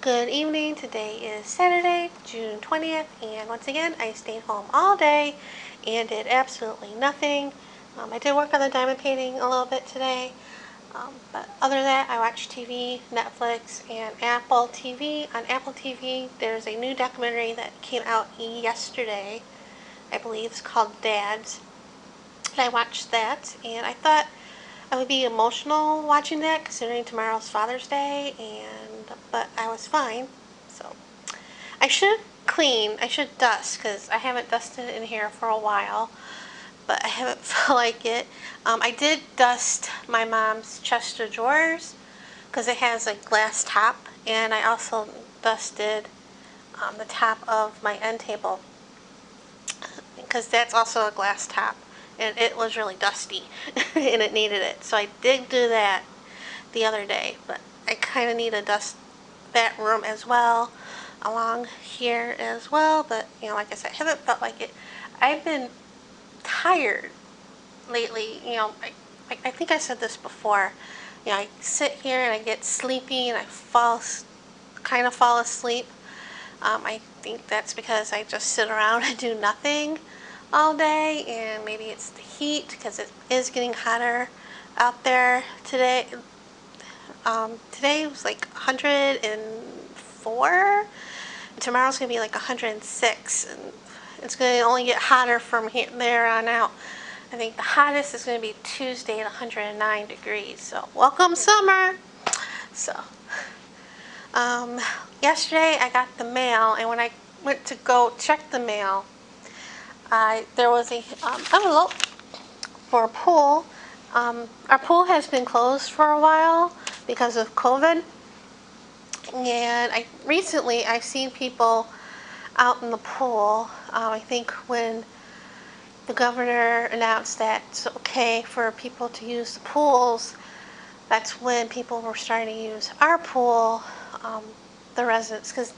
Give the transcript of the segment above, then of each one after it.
Good evening. Today is Saturday, June 20th, and once again, I stayed home all day and did absolutely nothing. I did work on the diamond painting a little bit today, but other than that, I watched TV, Netflix, and Apple TV. On Apple TV, there's a new documentary that came out yesterday. I believe it's called Dads. And I watched that, and I thought I would be emotional watching that considering tomorrow's Father's Day, but I was fine. So I should clean, I should dust, because I haven't dusted in here for a while, but I haven't felt like it. I did dust my mom's chest of drawers because it has a glass top, and I also dusted the top of my end table because that's also a glass top, and it was really dusty and it needed it. So I did do that the other day, but I kind of need to dust that room as well, along here as well. But like I said, I haven't felt like it. I've been tired lately. I think I said this before. I sit here and I get sleepy and I kind of fall asleep. I think that's because I just sit around and do nothing all day, and maybe it's the heat because it is getting hotter out there today. Today was like 104. Tomorrow's gonna be like 106, and it's gonna only get hotter from there on out. I think the hottest is gonna be Tuesday at 109 degrees. So welcome summer. So yesterday I got the mail, and when I went to go check the mail, there was a envelope for a pool. Our pool has been closed for a while because of COVID, and I've seen people out in the pool. I think when the governor announced that it's okay for people to use the pools, that's when people were starting to use our pool, the residents, because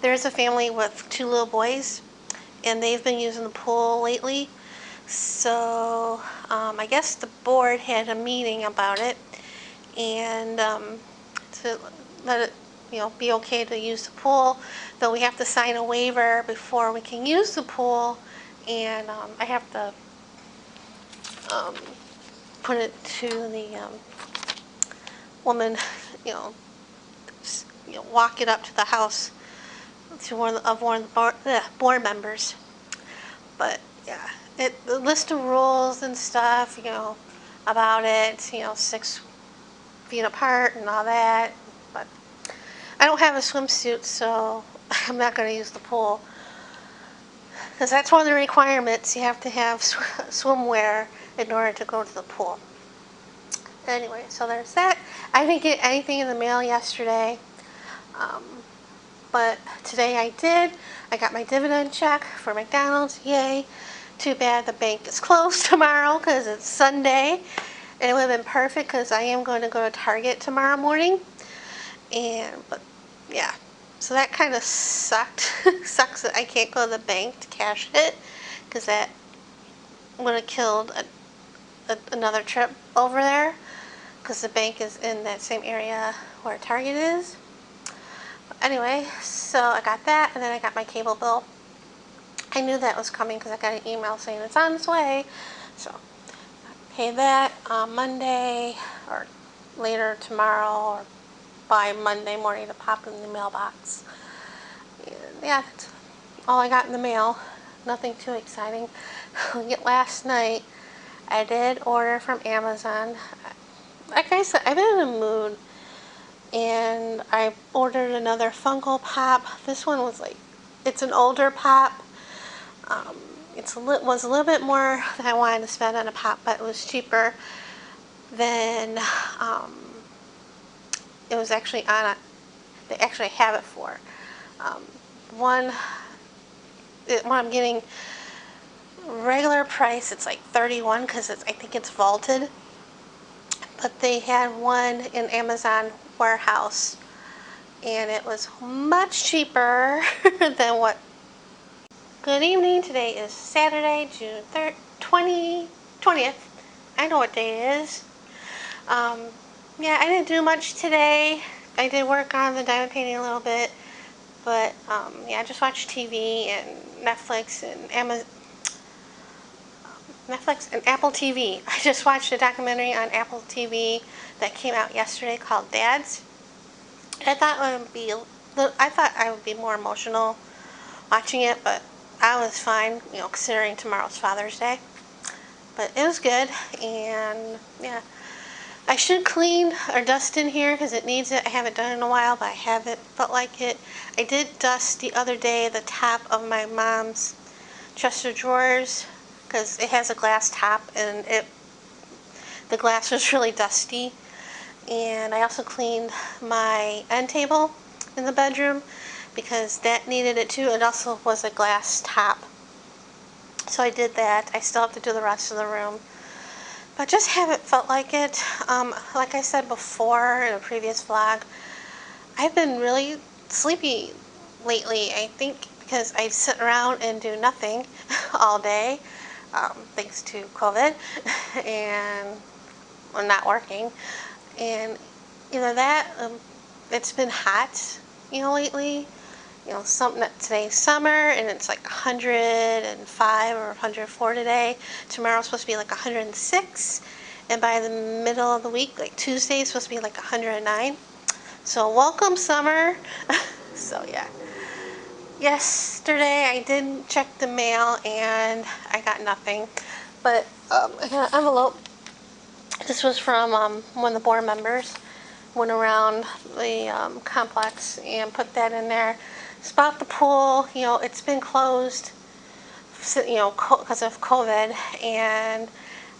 there's a family with 2 little boys, and they've been using the pool lately. So I guess the board had a meeting about it, and to let it be okay to use the pool, though we have to sign a waiver before we can use the pool, and I have to put it to the woman, walk it up to the house to one of the board members. But yeah, the list of rules and stuff, about it, 6 feet apart and all that. But I don't have a swimsuit, so I'm not going to use the pool, because that's one of the requirements. You have to have swimwear in order to go to the pool. Anyway, so there's that. I didn't get anything in the mail yesterday, but today I did. I got my dividend check for McDonald's. Yay. Too bad the bank is closed tomorrow because it's Sunday. And it would have been perfect because I am going to go to Target tomorrow morning. But yeah, so that kind of sucked. Sucks that I can't go to the bank to cash it, because that would have killed another trip over there, because the bank is in that same area where Target is. Anyway, so I got that, and then I got my cable bill. I knew that was coming because I got an email saying it's on its way. So I pay that on Monday or later tomorrow, or by Monday morning to pop in the mailbox. And yeah, that's all I got in the mail. Nothing too exciting. Last night I did order from Amazon. Like I said, I've been in a mood, and I ordered another Funko Pop. This one was it's an older pop. It was a little bit more than I wanted to spend on a pop, but it was cheaper than it was actually on they actually have it for. One I'm getting regular price, it's like $31 because I think it's vaulted. But they had one in Amazon warehouse, and it was much cheaper than what. Good evening. Today is Saturday, June 20th. I know what day it is. Yeah, I didn't do much today. I did work on the diamond painting a little bit, but yeah, I just watched TV and Netflix and Netflix and Apple TV. I just watched a documentary on Apple TV that came out yesterday called Dads. I thought I would be more emotional watching it, but I was fine, considering tomorrow's Father's Day. But it was good, and yeah, I should clean or dust in here because it needs it. I haven't done it in a while, but I haven't felt like it. I did dust the other day the top of my mom's chest of drawers because it has a glass top, and the glass was really dusty. And I also cleaned my end table in the bedroom because that needed it too. It also was a glass top. So I did that. I still have to do the rest of the room. But just haven't felt like it. Like I said before in a previous vlog, I've been really sleepy lately. I think because I sit around and do nothing all day, thanks to COVID, and I'm not working. And either that, it's been hot, lately. Something that today's summer and it's like 105 or 104 today. Tomorrow's supposed to be like 106. And by the middle of the week, like Tuesday, is supposed to be like 109. So welcome summer. So yeah. Yesterday I did check the mail and I got nothing. But I got an envelope. This was from one of the board members. Went around the complex and put that in there. It's about the pool. It's been closed, because of COVID, and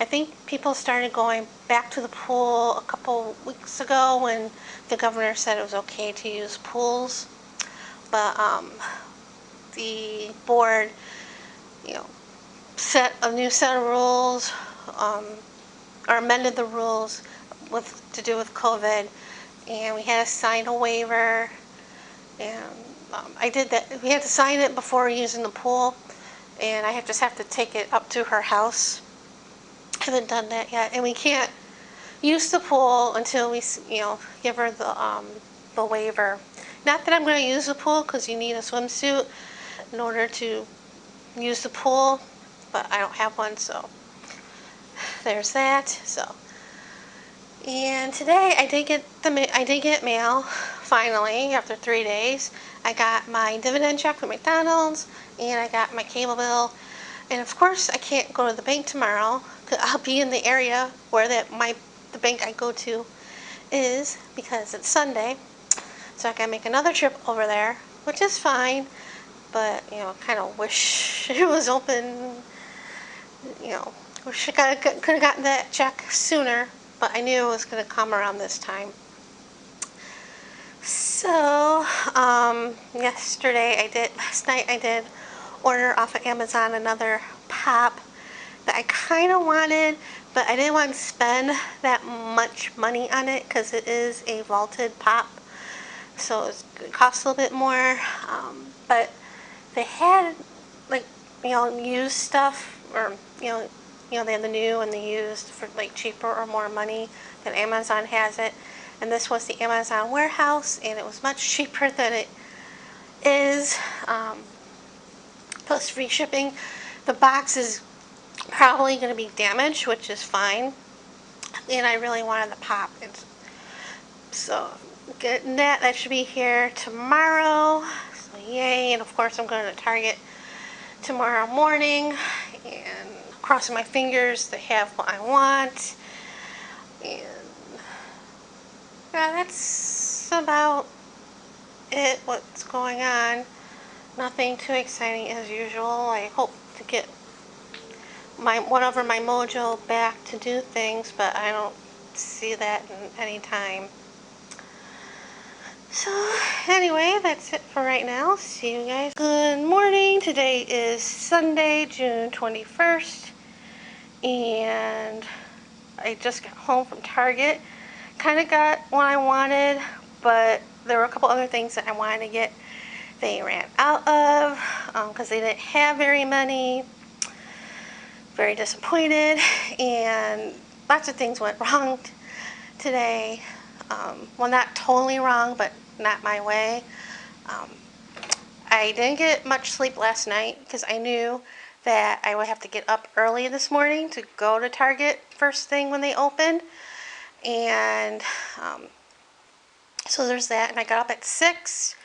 I think people started going back to the pool a couple weeks ago when the governor said it was okay to use pools. But the board, set a new set of rules, or amended the rules to do with COVID, and we had to sign a waiver, and I did that. We had to sign it before using the pool, and I just have to take it up to her house. I haven't done that yet, and we can't use the pool until we, give her the waiver. Not that I'm going to use the pool, because you need a swimsuit in order to use the pool, but I don't have one, so there's that. So. And today I did get mail, finally, after 3 days. I got my dividend check from McDonald's, and I got my cable bill. And of course I can't go to the bank tomorrow, because I'll be in the area where the bank I go to is, because it's Sunday. So I gotta make another trip over there, which is fine, but kind of wish it was open. Wish I could have gotten that check sooner. But I knew it was going to come around this time. So, last night I did order off of Amazon another pop that I kind of wanted, but I didn't want to spend that much money on it because it is a vaulted pop. So it costs a little bit more, but they had, used stuff, or, they have the new and the used for cheaper or more money than Amazon has it. And this was the Amazon warehouse, and it was much cheaper than it is, plus free shipping. The box is probably going to be damaged, which is fine. And I really wanted the pop. So getting that should be here tomorrow. So yay. And of course I'm going to Target tomorrow morning and crossing my fingers to have what I want. And yeah, that's about it, what's going on. Nothing too exciting as usual. I hope to get my mojo back to do things, but I don't see that in any time. So anyway, that's it for right now. See you guys. Good morning. Today is Sunday, June 21st, and I just got home from Target. Kind of got what I wanted, but there were a couple other things that I wanted to get. They ran out of, because they didn't have very many. Very disappointed, and lots of things went wrong today. Well, not totally wrong, but not my way. Um, I didn't get much sleep last night because I knew that I would have to get up early this morning to go to Target first thing when they opened. And so there's that. And I got up at 6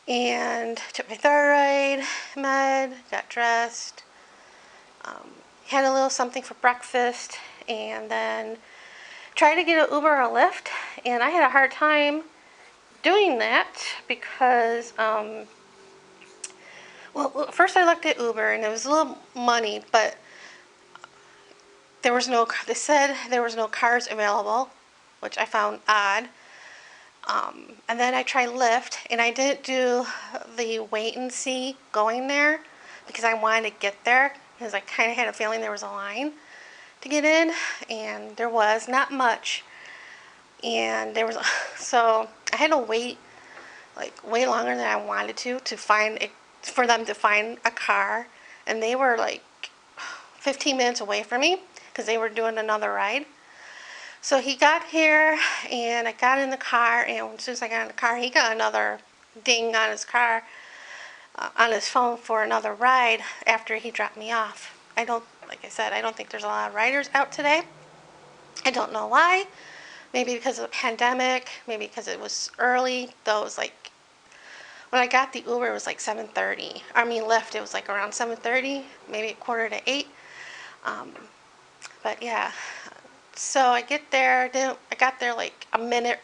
and took my thyroid med, got dressed, had a little something for breakfast, and then tried to get an Uber or a Lyft. And I had a hard time doing that because well, first I looked at Uber and it was a little money, but there was no, they said there was no cars available, which I found odd. And then I tried Lyft, and I didn't do the wait and see going there because I wanted to get there because I kind of had a feeling there was a line to get in, and there was not much. And there was, so I had to wait like way longer than I wanted to find it, for them to find a car, and they were like 15 minutes away from me because they were doing another ride. So he got here, and I got in the car, and as soon as I got in the car, he got another ding on his car, on his phone for another ride after he dropped me off. Like I said, I don't think there's a lot of riders out today. I don't know why. Maybe because of the pandemic, maybe because it was early, though it was like, when I got the Uber, it was like 7:30. I mean, Lyft, it was like around 7:30, maybe a quarter to 8. But yeah, so I get there. I got there like a minute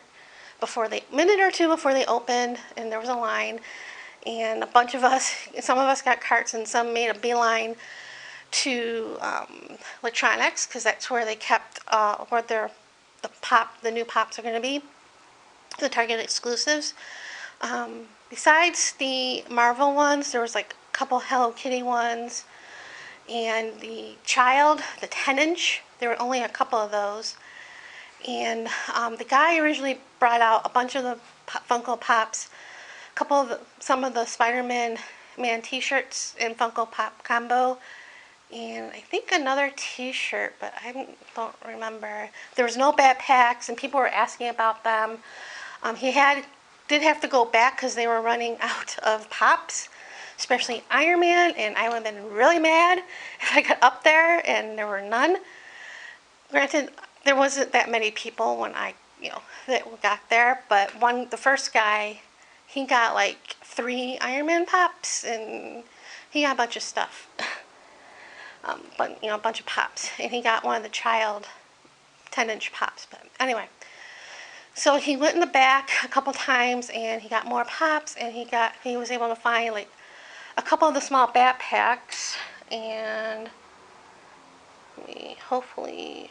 or two before they opened, and there was a line, and a bunch of us, some of us got carts, and some made a beeline to electronics because that's where they kept where the new pops are going to be, the Target exclusives. Besides the Marvel ones, there was like a couple Hello Kitty ones, and the 10-inch, there were only a couple of those. And the guy originally brought out a bunch of the Funko Pops, some of the Spider-Man t-shirts in Funko Pop combo, and I think another t-shirt, but I don't remember. There was no backpacks, and people were asking about them. He did have to go back because they were running out of Pops, especially Iron Man, and I would have been really mad if I got up there and there were none. Granted, there wasn't that many people when that got there, but the first guy, he got like 3 Iron Man Pops, and he got a bunch of stuff. But a bunch of Pops, and he got one of the 10-inch Pops. But anyway, so he went in the back a couple times, and he got more Pops, and he was able to find like a couple of the small backpacks, and hopefully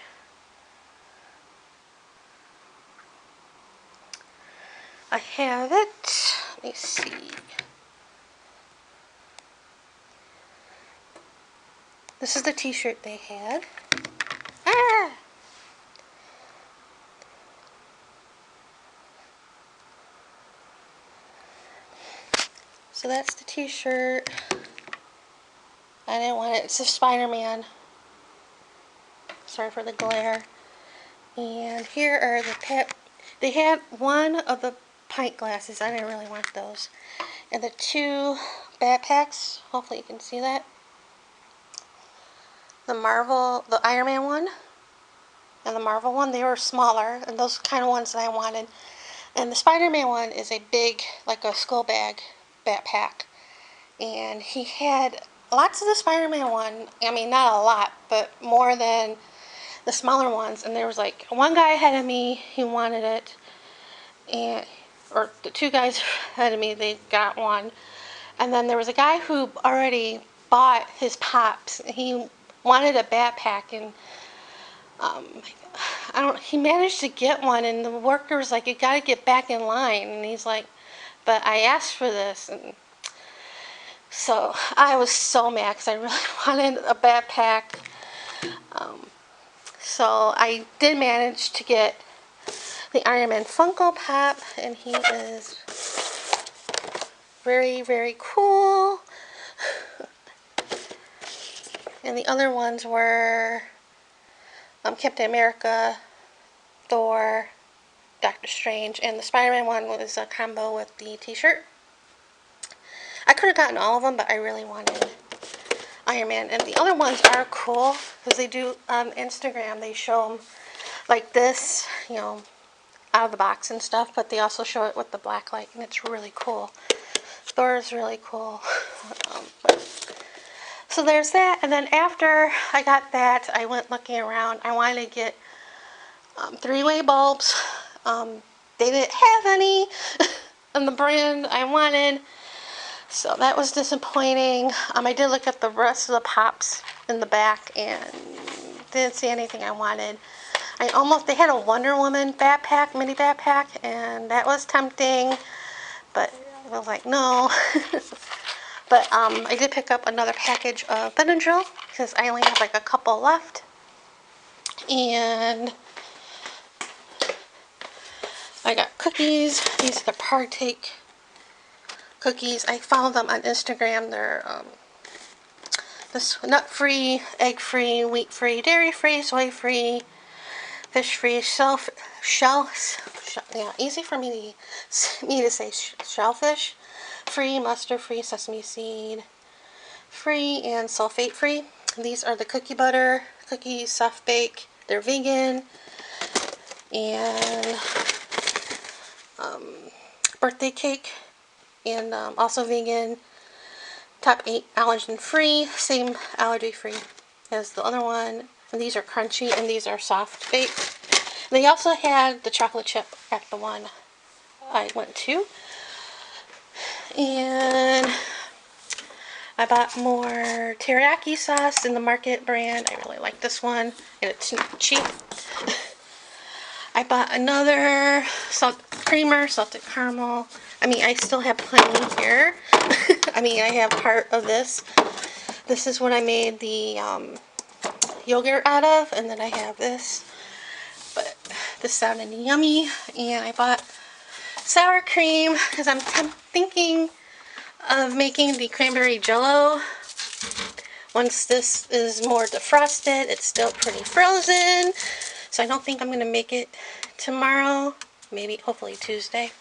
I have it. Let me see. This is the t-shirt they had. Ah! So that's the t-shirt. I didn't want it. It's a Spider-Man. Sorry for the glare. And here are they had one of the pint glasses. I didn't really want those. And the 2 backpacks. Hopefully you can see that. The Iron Man one, and the Marvel one, they were smaller, and those kind of ones that I wanted. And the Spider-Man one is a big, like a school bag backpack. And he had lots of the Spider-Man one. I mean, not a lot, but more than the smaller ones. And there was like one guy ahead of me, he wanted it, or the 2 guys ahead of me, they got one. And then there was a guy who already bought his Pops. He wanted a backpack, and he managed to get one, and the worker was like, you got to get back in line. And he's like, but I asked for this. And so I was so mad because I really wanted a backpack. So I did manage to get the Iron Man Funko Pop, and he is very, very cool. And the other ones were Captain America, Thor, Doctor Strange, and the Spider-Man one was a combo with the t-shirt. I could have gotten all of them, but I really wanted Iron Man. And the other ones are cool, because they do, on Instagram, they show them like this, you know, out of the box and stuff, but they also show it with the black light, and it's really cool. Thor is really cool. So there's that, and then after I got that, I went looking around. I wanted to get three-way bulbs. They didn't have any in the brand I wanted, so that was disappointing. I did look at the rest of the pops in the back and didn't see anything I wanted. They had a Wonder Woman backpack, mini backpack, and that was tempting, but I was like, no. But I did pick up another package of Benadryl because I only have like a couple left. And I got cookies. These are the Partake cookies. I found them on Instagram. They're this nut-free, egg-free, wheat-free, dairy-free, soy-free, fish-free, yeah, easy for me to say, shellfish-free, mustard-free, sesame seed-free, and sulfate-free. These are the cookie butter cookies, soft bake. They're vegan, and birthday cake, and also vegan. Top 8 allergen free, same allergy free as the other one. And these are crunchy, and these are soft baked. They also had the chocolate chip at the one I went to. And I bought more teriyaki sauce in the Market brand. I really like this one, and it's cheap. I bought another creamer, salted caramel. I still have plenty here. I have part of this. This is what I made the yogurt out of, and then I have this. But this sounded yummy, and I bought sour cream because I'm thinking of making the cranberry jello. Once this is more defrosted, it's still pretty frozen, so I don't think I'm going to make it tomorrow. Maybe, hopefully Tuesday.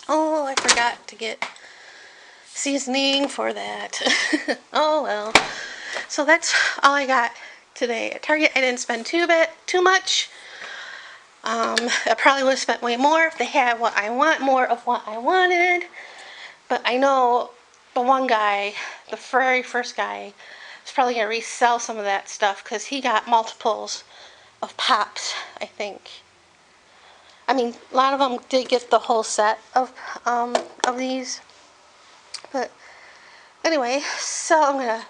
Oh, I forgot to get seasoning for that. Oh well. So that's all I got today at Target. I didn't spend too much. I probably would have spent way more if they had what I want, more of what I wanted. But I know the one guy, the very first guy, is probably going to resell some of that stuff because he got multiples of Pops, I think. A lot of them did get the whole set of these. But anyway, so I'm going to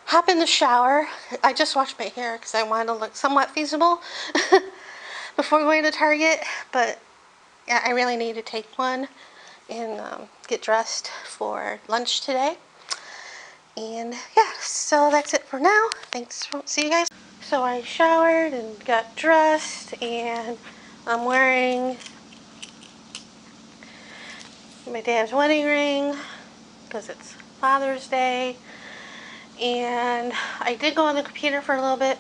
hop in the shower. I just washed my hair because I wanted to look somewhat feasible before going to Target. But yeah, I really need to take one and get dressed for lunch today. And yeah, so that's it for now. Thanks. See you guys. So I showered and got dressed, and I'm wearing my dad's wedding ring because it's Father's Day. And I did go on the computer for a little bit,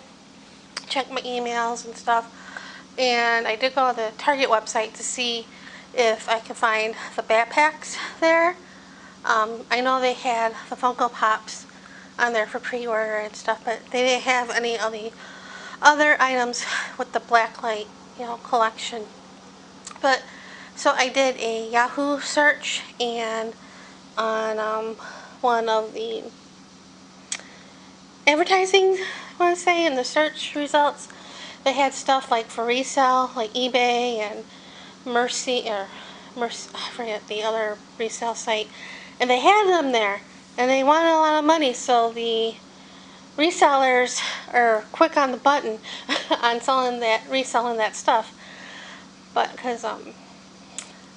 check my emails and stuff, and I did go on the Target website to see if I could find the backpacks there. I know they had the Funko Pops on there for pre-order and stuff, but they didn't have any of the other items with the blacklight, collection. But so I did a Yahoo search, and on one of the advertising, I want to say, in the search results, they had stuff like for resale, like eBay and Mercy, I forget the other resale site, and they had them there, and they wanted a lot of money, so the resellers are quick on the button on reselling that stuff. But because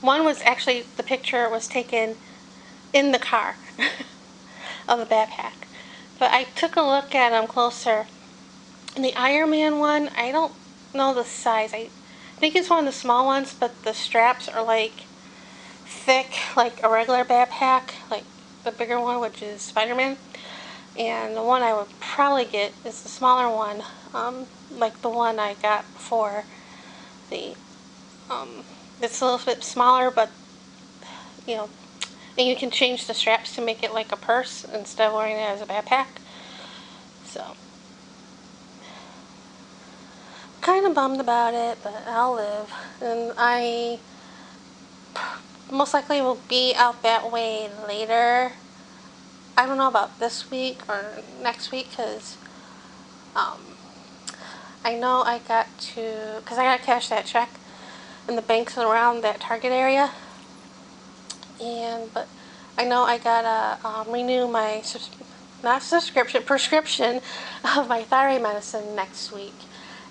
one was actually, the picture was taken in the car of the backpack. But I took a look at them closer. And the Iron Man one, I don't know the size. I think it's one of the small ones, but the straps are like thick, like a regular backpack, like the bigger one, which is Spider-Man. And the one I would probably get is the smaller one, like the one I got for the It's a little bit smaller, but you know, and you can change the straps to make it like a purse instead of wearing it as a backpack. So, kind of bummed about it, but I'll live. And I most likely will be out that way later. I don't know about this week or next week, because I know I got to, because I got to cash that check in the banks around that Target area. But I know I gotta renew my prescription of my thyroid medicine next week.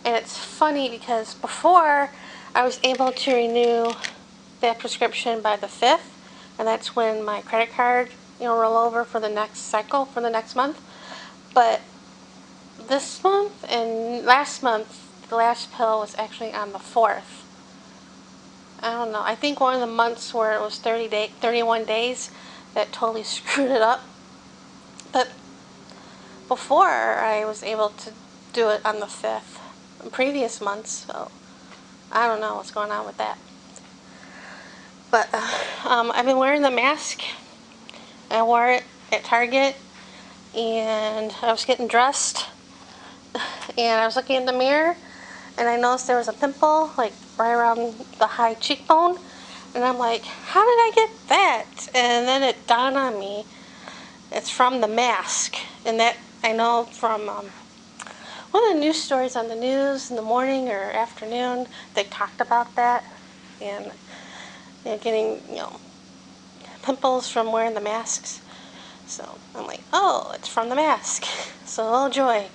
And it's funny because before I was able to renew that prescription by the 5th, and that's when my credit card, roll over for the next cycle for the next month. But this month and last month, the last pill was actually on the 4th. I don't know. I think one of the months where it was 31 days, that totally screwed it up. But before, I was able to do it on the 5th in previous months, so I don't know what's going on with that. But I've been wearing the mask. I wore it at Target, and I was getting dressed, and I was looking in the mirror, and I noticed there was a pimple, like right around the high cheekbone, and I'm like, how did I get that? And then it dawned on me, it's from the mask. And that I know from one of the news stories on the news in the morning or afternoon, they talked about that, and getting, pimples from wearing the masks. So I'm like, oh, it's from the mask. So, oh joy.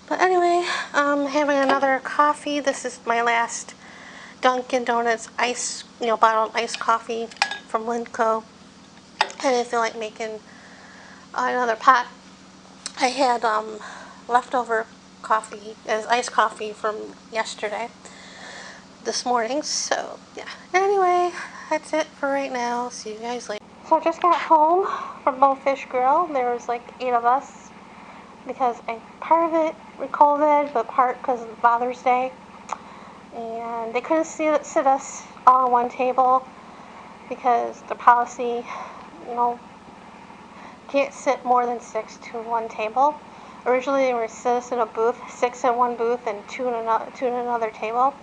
But anyway, I'm having another coffee. This is my last Dunkin' Donuts bottled iced coffee from Funko. I didn't feel like making another pot. I had leftover coffee as iced coffee from yesterday, this morning. So yeah. Anyway, that's it for right now. See you guys later. So I just got home from Bonefish Grill. There was like 8 of us, because part of it with COVID, but part because of Father's Day. And they couldn't sit us all at one table because the policy, can't sit more than 6 to one table. Originally, they were sit us in a booth, 6 in one booth and 2 in another table,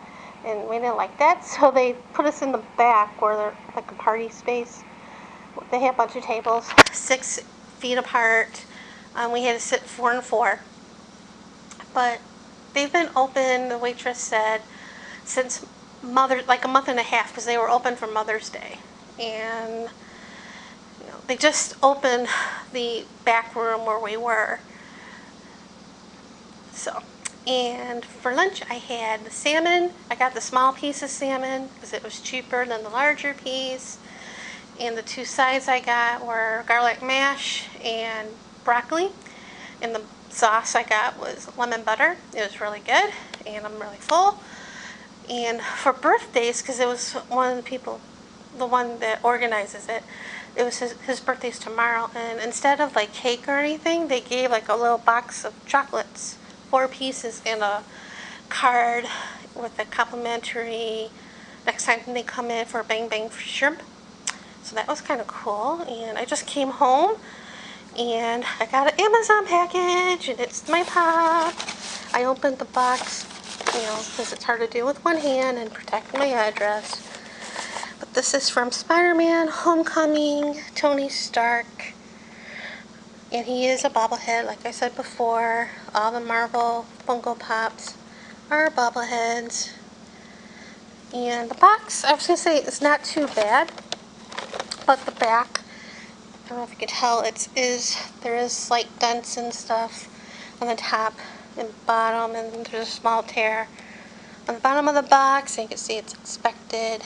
and we didn't like that, so they put us in the back where they're like a party space. They had a bunch of tables, 6 feet apart. We had to sit 4 and 4. But they've been open, the waitress said, since a month and a half, because they were open for Mother's Day. And they just opened the back room where we were. So, and for lunch I had the salmon. I got the small piece of salmon because it was cheaper than the larger piece. And the 2 sides I got were garlic mash and broccoli. And the sauce I got was lemon butter. It was really good, and I'm really full. And for birthdays, because it was one of the people, the one that organizes it, it was his birthday's tomorrow, and instead of like cake or anything, they gave like a little box of chocolates, 4 pieces, and a card with a complimentary next time they come in for Bang Bang shrimp. So that was kind of cool. And I just came home and I got an Amazon package, and it's my pop. I opened the box, because it's hard to do with one hand and protect my address. But this is from Spider-Man Homecoming, Tony Stark. And he is a bobblehead, like I said before. All the Marvel Funko Pops are bobbleheads. And the box, I was going to say, it's not too bad. But the back, I don't know if you can tell, there is slight dents and stuff on the top and bottom, and there's a small tear on the bottom of the box, and you can see it's inspected.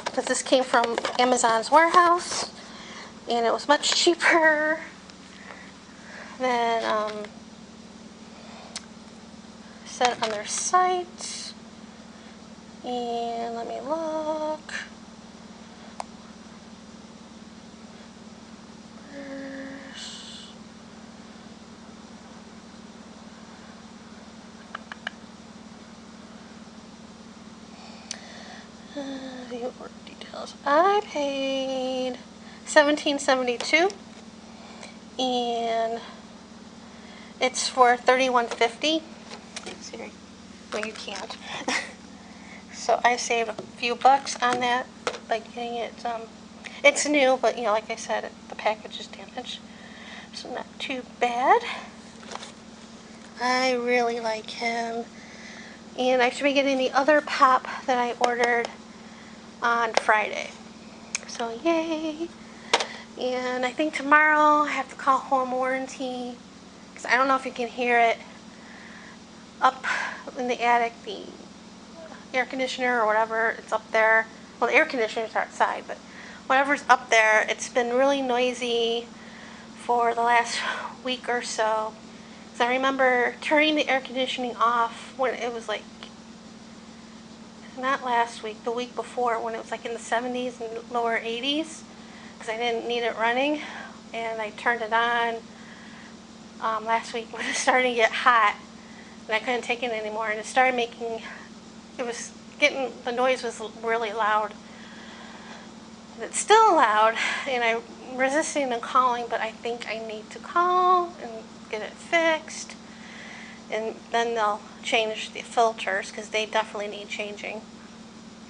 Because this came from Amazon's warehouse, and it was much cheaper than said on their site. And let me look. view order details. I paid $17.72, and it's for $31.50. Siri, well, you can't. So I saved a few bucks on that by getting it. It's new, but like I said, the package is damaged, so not too bad. I really like him, and I should be getting the other pop that I ordered on Friday. So yay! And I think tomorrow I have to call home warranty, because I don't know if you can hear it up in the attic, the air conditioner or whatever, it's up there. Well, the air conditioner's outside, but whatever's up there, it's been really noisy for the last week or so. So I remember turning the air conditioning off when it was like, not last week, the week before, when it was like in the 70s and lower 80s, because I didn't need it running, and I turned it on last week when it started to get hot, and I couldn't take it anymore, and it started making, the noise was really loud. And it's still loud, and I'm resisting and calling, but I think I need to call and get it fixed, and then they'll change the filters, because they definitely need changing,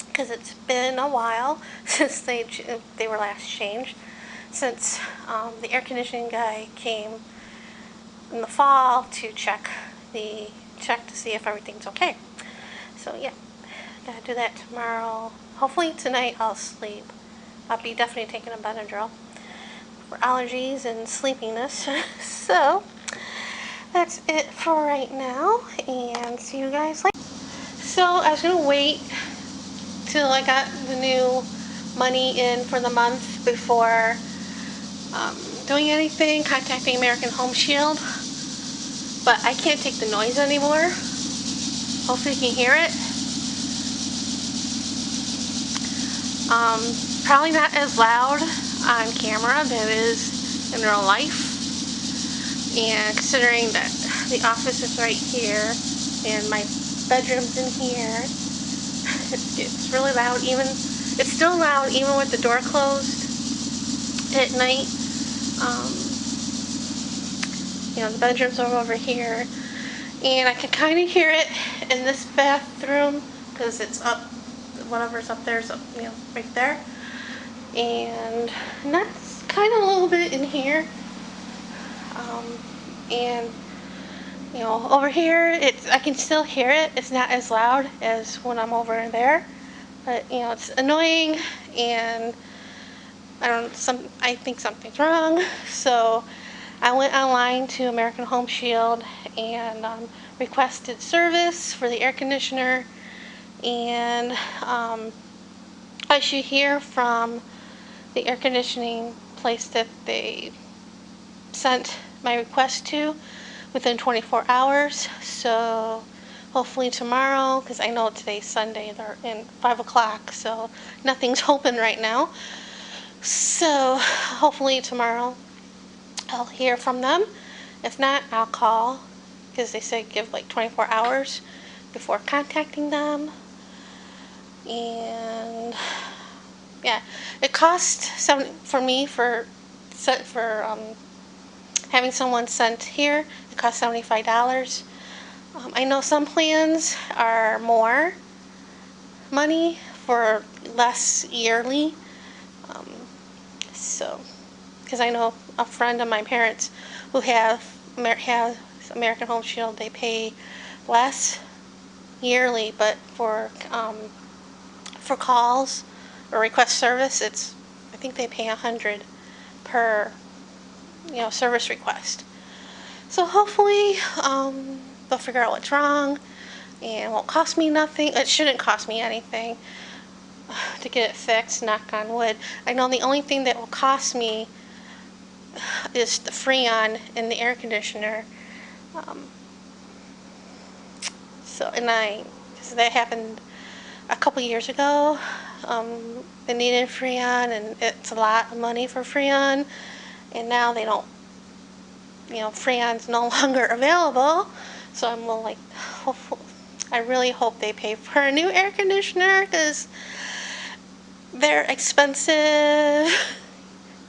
because it's been a while since they were last changed, since the air conditioning guy came in the fall to check to see if everything's okay. So yeah, gotta do that tomorrow. Hopefully tonight I'll sleep. I'll be definitely taking a Benadryl for allergies and sleepiness. So that's it for right now, and see you guys later. So I was gonna wait till I got the new money in for the month before doing anything, contacting American Home Shield, but I can't take the noise anymore. Hopefully you can hear it. Probably not as loud on camera than it is in real life, and considering that the office is right here and my bedroom's in here, it's really loud. It's still loud even with the door closed at night. The bedroom's over here, and I can kind of hear it in this bathroom because it's up, whatever's up there is up, right there, and that's kind of a little bit in here, and over here I can still hear it. It's not as loud as when I'm over there, but it's annoying, and I think something's wrong. So I went online to American Home Shield and requested service for the air conditioner, and I should hear from the air conditioning place that they sent my request to within 24 hours. So hopefully tomorrow, because I know today's Sunday, they're in 5 o'clock, so nothing's open right now. So hopefully tomorrow I'll hear from them. If not, I'll call, because they said give like 24 hours before contacting them. And yeah, it cost having someone sent here. It cost $75. I know some plans are more money for less yearly. So, because I know a friend of my parents who has American Home Shield, they pay less yearly, but for calls or request service, I think they pay $100 per service request. So hopefully they'll figure out what's wrong, and it won't cost me nothing. It shouldn't cost me anything to get it fixed, knock on wood. I know the only thing that will cost me is the Freon in the air conditioner. So that happened a couple years ago. They needed Freon, and it's a lot of money for Freon, and now they don't, Freon's no longer available. So I'm like, I really hope they pay for a new air conditioner, because they're expensive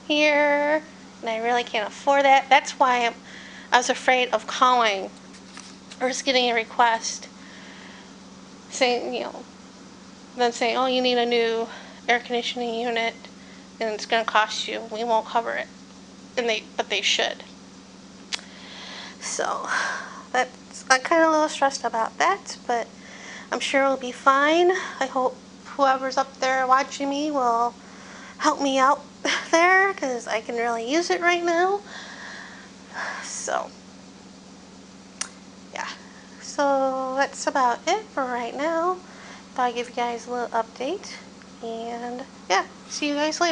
here, and I really can't afford that. That's why I was afraid of calling or just getting a request saying, then saying, oh, you need a new air conditioning unit, and it's going to cost you. We won't cover it, but they should. So I'm kind of a little stressed about that, but I'm sure it'll be fine. I hope whoever's up there watching me will help me out there, because I can really use it right now. So yeah, so that's about it for right now. Thought I'd give you guys a little update, and yeah, see you guys later.